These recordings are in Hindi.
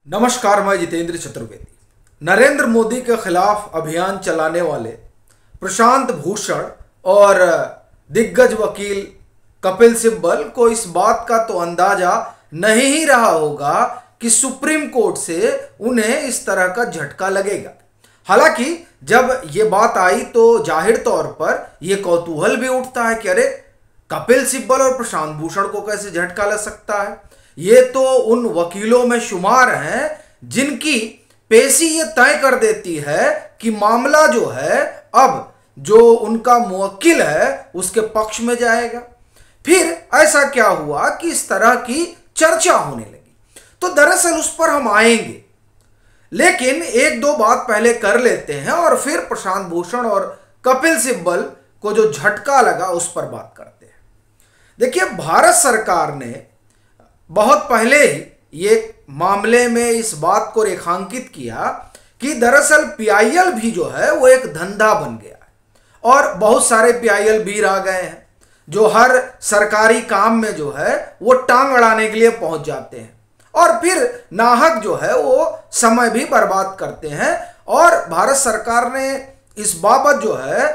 नमस्कार, मैं जितेंद्र चतुर्वेदी। नरेंद्र मोदी के खिलाफ अभियान चलाने वाले प्रशांत भूषण और दिग्गज वकील कपिल सिब्बल को इस बात का तो अंदाजा नहीं ही रहा होगा कि सुप्रीम कोर्ट से उन्हें इस तरह का झटका लगेगा। हालांकि जब ये बात आई तो जाहिर तौर पर यह कौतूहल भी उठता है कि अरे कपिल सिब्बल और प्रशांत भूषण को कैसे झटका लग सकता है। ये तो उन वकीलों में शुमार हैं जिनकी पेशी ये तय कर देती है कि मामला जो है अब जो उनका मुवक्किल है उसके पक्ष में जाएगा। फिर ऐसा क्या हुआ कि इस तरह की चर्चा होने लगी, तो दरअसल उस पर हम आएंगे, लेकिन एक दो बात पहले कर लेते हैं और फिर प्रशांत भूषण और कपिल सिब्बल को जो झटका लगा उस पर बात करते हैं। देखिए, भारत सरकार ने बहुत पहले ही ये मामले में इस बात को रेखांकित किया कि दरअसल पीआईएल भी जो है वो एक धंधा बन गया है और बहुत सारे पीआईएल भी आ गए हैं जो हर सरकारी काम में जो है वो टांग अड़ाने के लिए पहुंच जाते हैं और फिर नाहक जो है वो समय भी बर्बाद करते हैं। और भारत सरकार ने इस बाबत जो है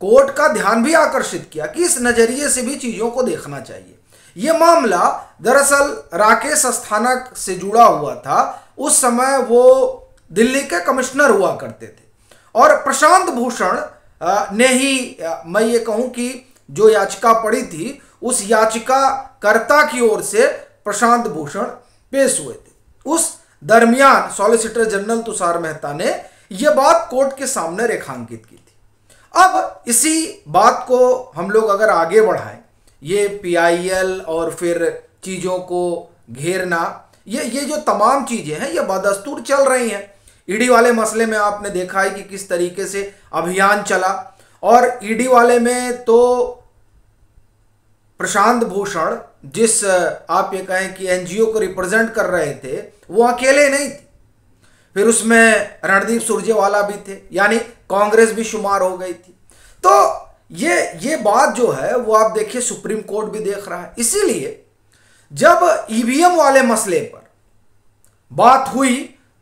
कोर्ट का ध्यान भी आकर्षित किया कि इस नजरिए से भी चीजों को देखना चाहिए। यह मामला दरअसल राकेश अस्थाना से जुड़ा हुआ था। उस समय वो दिल्ली के कमिश्नर हुआ करते थे और प्रशांत भूषण ने ही मैं ये कहूं कि जो याचिका पड़ी थी उस याचिकाकर्ता की ओर से प्रशांत भूषण पेश हुए थे। उस दरमियान सॉलिसिटर जनरल तुषार मेहता ने यह बात कोर्ट के सामने रेखांकित की थी। अब इसी बात को हम लोग अगर आगे बढ़ाएं, ये पीआईएल और फिर चीज़ों को घेरना, ये जो तमाम चीज़ें हैं ये बदस्तूर चल रही हैं। ईडी वाले मसले में आपने देखा है कि किस तरीके से अभियान चला और ईडी वाले में तो प्रशांत भूषण जिस आप ये कहें कि एनजीओ को रिप्रेजेंट कर रहे थे वो अकेले नहीं थे, फिर उसमें रणदीप सुरजेवाला भी थे, यानी कांग्रेस भी शुमार हो गई थी। तो ये बात जो है वो आप देखिए सुप्रीम कोर्ट भी देख रहा है। इसीलिए जब ईवीएम वाले मसले पर बात हुई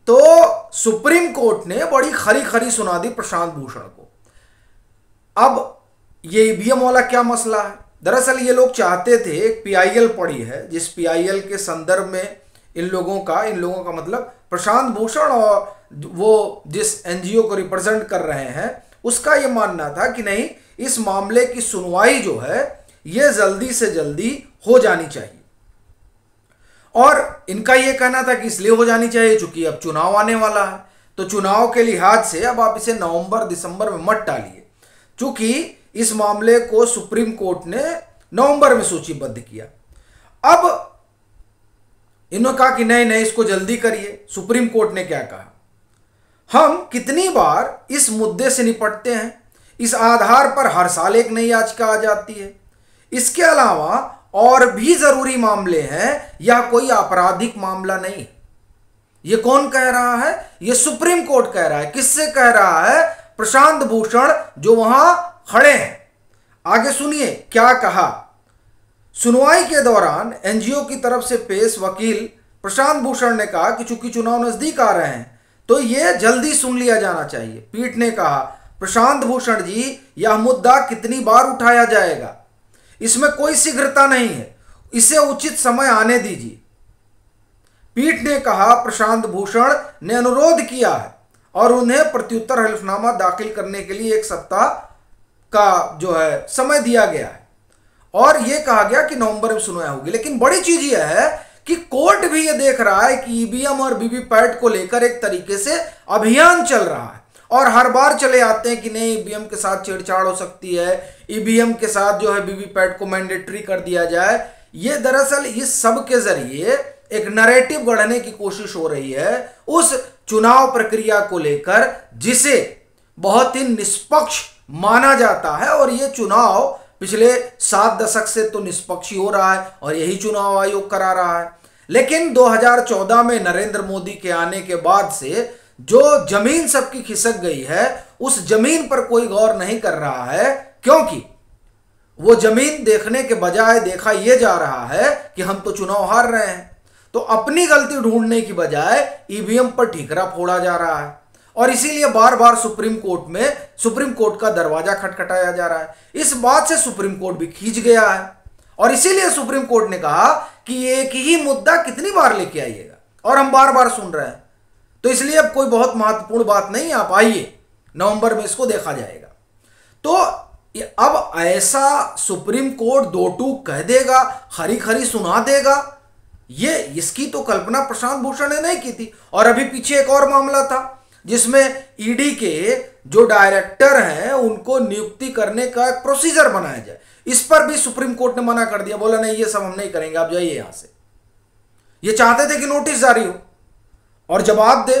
तो सुप्रीम कोर्ट ने बड़ी खरी खरी सुना दी प्रशांत भूषण को। अब ये ईवीएम वाला क्या मसला है, दरअसल ये लोग चाहते थे, एक पीआईएल पड़ी है जिस पीआईएल के संदर्भ में इन लोगों का मतलब प्रशांत भूषण और वो जिस एनजीओ को रिप्रेजेंट कर रहे हैं उसका ये मानना था कि नहीं, इस मामले की सुनवाई जो है ये जल्दी से जल्दी हो जानी चाहिए। और इनका ये कहना था कि इसलिए हो जानी चाहिए चूंकि अब चुनाव आने वाला है, तो चुनाव के लिहाज से अब आप इसे नवंबर दिसंबर में मत टालिए, चूंकि इस मामले को सुप्रीम कोर्ट ने नवंबर में सूचीबद्ध किया। अब इन्होंने कहा कि नहीं इसको जल्दी करिए। सुप्रीम कोर्ट ने क्या कहा, हम कितनी बार इस मुद्दे से निपटते हैं, इस आधार पर हर साल एक नई याचिका आ जाती है। इसके अलावा और भी जरूरी मामले हैं, या कोई आपराधिक मामला नहीं। यह कौन कह रहा है, यह सुप्रीम कोर्ट कह रहा है। किससे कह रहा है, प्रशांत भूषण जो वहां खड़े हैं। आगे सुनिए क्या कहा। सुनवाई के दौरान एनजीओ की तरफ से पेश वकील प्रशांत भूषण ने कहा कि चूंकि चुनाव नजदीक आ रहे हैं तो यह जल्दी सुन लिया जाना चाहिए। पीठ ने कहा, प्रशांत भूषण जी, यह मुद्दा कितनी बार उठाया जाएगा, इसमें कोई शीघ्रता नहीं है, इसे उचित समय आने दीजिए। पीठ ने कहा, प्रशांत भूषण ने अनुरोध किया है और उन्हें प्रत्युत्तर हलफनामा दाखिल करने के लिए 1 सप्ताह का जो है समय दिया गया है और यह कहा गया कि नवंबर में सुनवाई होगी। लेकिन बड़ी चीज यह है कि कोर्ट भी यह देख रहा है कि ईवीएम और वीवीपैट को लेकर एक तरीके से अभियान चल रहा है और हर बार चले आते हैं कि नहीं, ईवीएम के साथ छेड़छाड़ हो सकती है, ईवीएम के साथ जो है वीवीपैट को मैंडेटरी कर दिया जाए। ये दरअसल इस सब के जरिए एक नैरेटिव गढ़ने की कोशिश हो रही है उस चुनाव प्रक्रिया को लेकर जिसे बहुत ही निष्पक्ष माना जाता है। और ये चुनाव पिछले 7 दशक से तो निष्पक्ष ही हो रहा है और यही चुनाव आयोग करा रहा है। लेकिन 2014 में नरेंद्र मोदी के आने के बाद से जो जमीन सबकी खिसक गई है उस जमीन पर कोई गौर नहीं कर रहा है, क्योंकि वो जमीन देखने के बजाय देखा यह जा रहा है कि हम तो चुनाव हार रहे हैं। तो अपनी गलती ढूंढने की बजाय ईवीएम पर ठीकरा फोड़ा जा रहा है और इसीलिए बार बार सुप्रीम कोर्ट का दरवाजा खटखटाया जा रहा है। इस बात से सुप्रीम कोर्ट भी खींच गया है और इसीलिए सुप्रीम कोर्ट ने कहा कि एक ही मुद्दा कितनी बार लेके आइएगा और हम बार बार सुन रहे हैं, तो इसलिए अब कोई बहुत महत्वपूर्ण बात नहीं, आप आइए, नवंबर में इसको देखा जाएगा। तो अब ऐसा सुप्रीम कोर्ट दो टूक कह देगा, खरी खरी सुना देगा, ये इसकी तो कल्पना प्रशांत भूषण ने नहीं की थी। और अभी पीछे एक और मामला था जिसमें ईडी के जो डायरेक्टर हैं उनको नियुक्ति करने का एक प्रोसीजर बनाया जाए, इस पर भी सुप्रीम कोर्ट ने मना कर दिया, बोला नहीं ये सब हम नहीं करेंगे, आप जाइए यहां से। ये चाहते थे कि नोटिस जारी हो और जवाब दे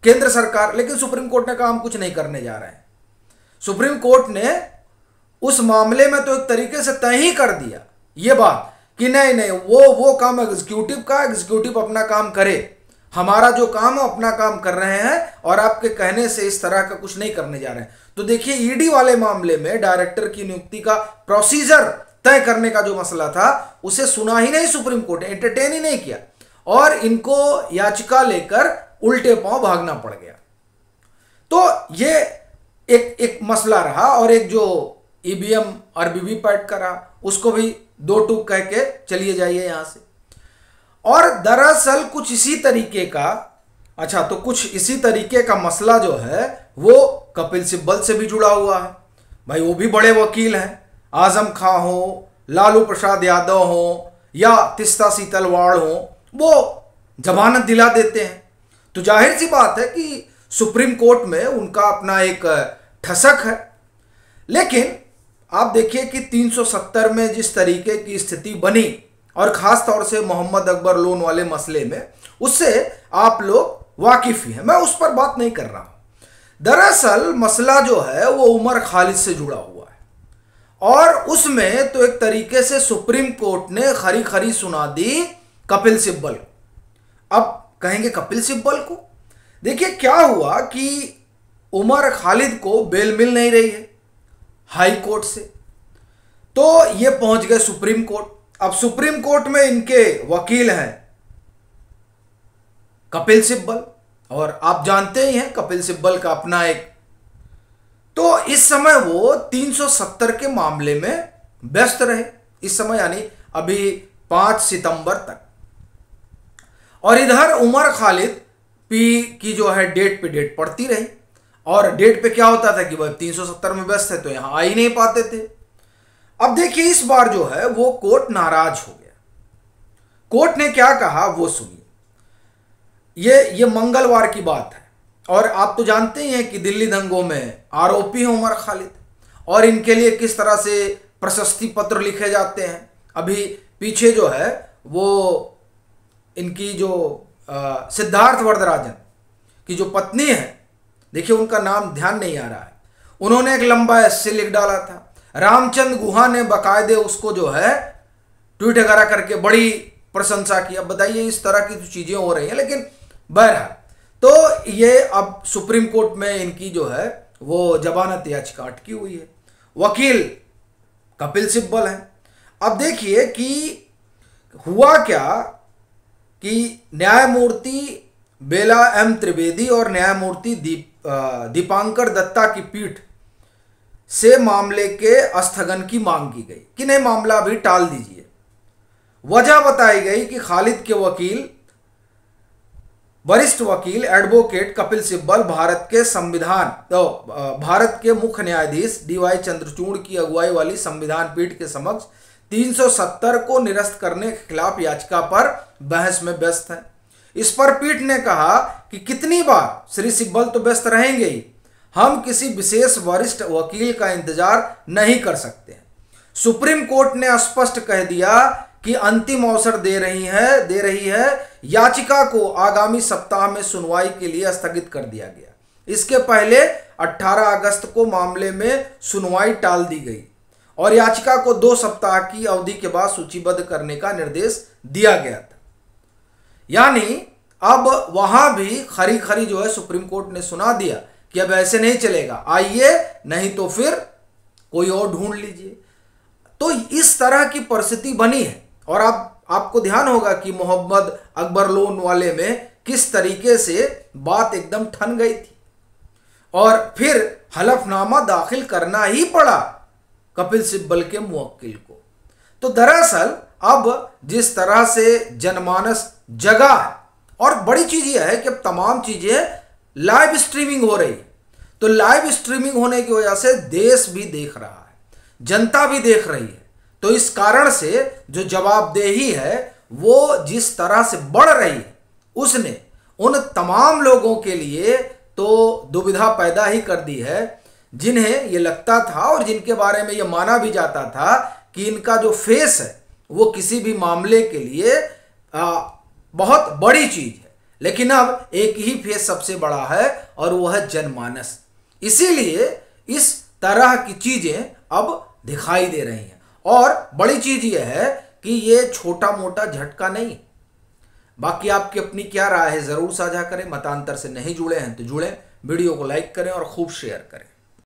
केंद्र सरकार, लेकिन सुप्रीम कोर्ट ने कहा हम कुछ नहीं करने जा रहे हैं। सुप्रीम कोर्ट ने उस मामले में तो एक तरीके से तय ही कर दिया ये बात कि नहीं नहीं, वो काम एग्जीक्यूटिव का, एग्जीक्यूटिव अपना काम करे, हमारा जो काम है अपना काम कर रहे हैं और आपके कहने से इस तरह का कुछ नहीं करने जा रहे हैं। तो देखिए ईडी वाले मामले में डायरेक्टर की नियुक्ति का प्रोसीजर तय करने का जो मसला था उसे सुना ही नहीं सुप्रीम कोर्ट ने, एंटरटेन ही नहीं किया और इनको याचिका लेकर उल्टे पांव भागना पड़ गया। तो ये एक मसला रहा और एक जो ईवीएम और वीवीपैट का रहा उसको भी दो टूक कह के चलिए जाइए यहां से। और दरअसल कुछ इसी तरीके का मसला जो है वो कपिल सिब्बल से भी जुड़ा हुआ है। भाई वो भी बड़े वकील हैं, आजम खां हो, लालू प्रसाद यादव हो या तिस्ता सीतलवाड़ हो, वो जमानत दिला देते हैं। तो जाहिर सी बात है कि सुप्रीम कोर्ट में उनका अपना एक ठसक है। लेकिन आप देखिए कि 370 में जिस तरीके की स्थिति बनी और खास तौर से मोहम्मद अकबर लोन वाले मसले में, उससे आप लोग वाकिफ ही हैं, मैं उस पर बात नहीं कर रहा हूं। दरअसल मसला जो है वो उमर खालिद से जुड़ा हुआ है और उसमें तो एक तरीके से सुप्रीम कोर्ट ने खरी खरी सुना दी कपिल सिब्बल। अब कहेंगे कपिल सिब्बल को, देखिए क्या हुआ कि उमर खालिद को बेल मिल नहीं रही है हाई कोर्ट से, तो ये पहुंच गए सुप्रीम कोर्ट। अब सुप्रीम कोर्ट में इनके वकील हैं कपिल सिब्बल और आप जानते ही हैं कपिल सिब्बल का अपना एक, तो इस समय वो 370 के मामले में व्यस्त रहे इस समय, यानी अभी 5 सितंबर तक। और इधर उमर खालिद पी की जो है डेट पे डेट पड़ती रही और डेट पे क्या होता था कि वह 370 में व्यस्त है तो यहां आ ही नहीं पाते थे। अब देखिए इस बार जो है वो कोर्ट नाराज हो गया। कोर्ट ने क्या कहा वो सुनिए। ये मंगलवार की बात है और आप तो जानते ही हैं कि दिल्ली दंगों में आरोपी है उमर खालिद और इनके लिए किस तरह से प्रशस्ति पत्र लिखे जाते हैं। अभी पीछे जो है वो इनकी जो सिद्धार्थ वरदराजन की जो पत्नी है, देखिए उनका नाम ध्यान नहीं आ रहा है, उन्होंने एक लंबा एस्से लिख डाला था। रामचंद्र गुहा ने बाकायदे उसको जो है ट्वीट वगैरह करके बड़ी प्रशंसा की। अब बताइए इस तरह की तो चीजें हो रही हैं, लेकिन बहरहाल तो ये अब सुप्रीम कोर्ट में इनकी जो है वो जमानत याचिका अटकी हुई है। वकील कपिल सिब्बल है। अब देखिए कि हुआ क्या कि न्यायमूर्ति बेला एम त्रिवेदी और न्यायमूर्ति दीपांकर दत्ता की पीठ से मामले के स्थगन की मांग की गई कि नहीं मामला अभी टाल दीजिए। वजह बताई गई कि खालिद के वरिष्ठ वकील एडवोकेट कपिल सिब्बल भारत के मुख्य न्यायाधीश डीवाई चंद्रचूड़ की अगुवाई वाली संविधान पीठ के समक्ष 370 को निरस्त करने के खिलाफ याचिका पर बहस में व्यस्त है। इस पर पीठ ने कहा कि कितनी बार श्री सिब्बल तो व्यस्त रहेंगे ही, हम किसी विशेष वरिष्ठ वकील का इंतजार नहीं कर सकते। सुप्रीम कोर्ट ने स्पष्ट कह दिया कि अंतिम अवसर दे रही है। याचिका को आगामी सप्ताह में सुनवाई के लिए स्थगित कर दिया गया। इसके पहले 18 अगस्त को मामले में सुनवाई टाल दी गई और याचिका को 2 सप्ताह की अवधि के बाद सूचीबद्ध करने का निर्देश दिया गया था। यानी अब वहां भी खरी खरी जो है सुप्रीम कोर्ट ने सुना दिया कि अब ऐसे नहीं चलेगा, आइए नहीं तो फिर कोई और ढूंढ लीजिए। तो इस तरह की परिस्थिति बनी है और आपको ध्यान होगा कि मोहम्मद अकबर लोन वाले में किस तरीके से बात एकदम ठन गई थी और फिर हलफनामा दाखिल करना ही पड़ा कपिल सिब्बल के मुवक्किल को। तो दरअसल अब जिस तरह से जनमानस जगा है, और बड़ी चीज यह है कि अब तमाम चीजें लाइव स्ट्रीमिंग हो रही है, तो लाइव स्ट्रीमिंग होने की वजह से देश भी देख रहा है, जनता भी देख रही है। तो इस कारण से जो जवाबदेही है वो जिस तरह से बढ़ रही है, उसने उन तमाम लोगों के लिए तो दुविधा पैदा ही कर दी है जिन्हें ये लगता था और जिनके बारे में ये माना भी जाता था कि इनका जो फेस है वो किसी भी मामले के लिए बहुत बड़ी चीज है। लेकिन अब एक ही फेस सबसे बड़ा है और वो है जनमानस। इसीलिए इस तरह की चीजें अब दिखाई दे रही हैं और बड़ी चीज ये है कि ये छोटा मोटा झटका नहीं। बाकी आपकी अपनी क्या राय है जरूर साझा करें। मतांतर से नहीं जुड़े हैं तो जुड़ें, वीडियो को लाइक करें और खूब शेयर करें।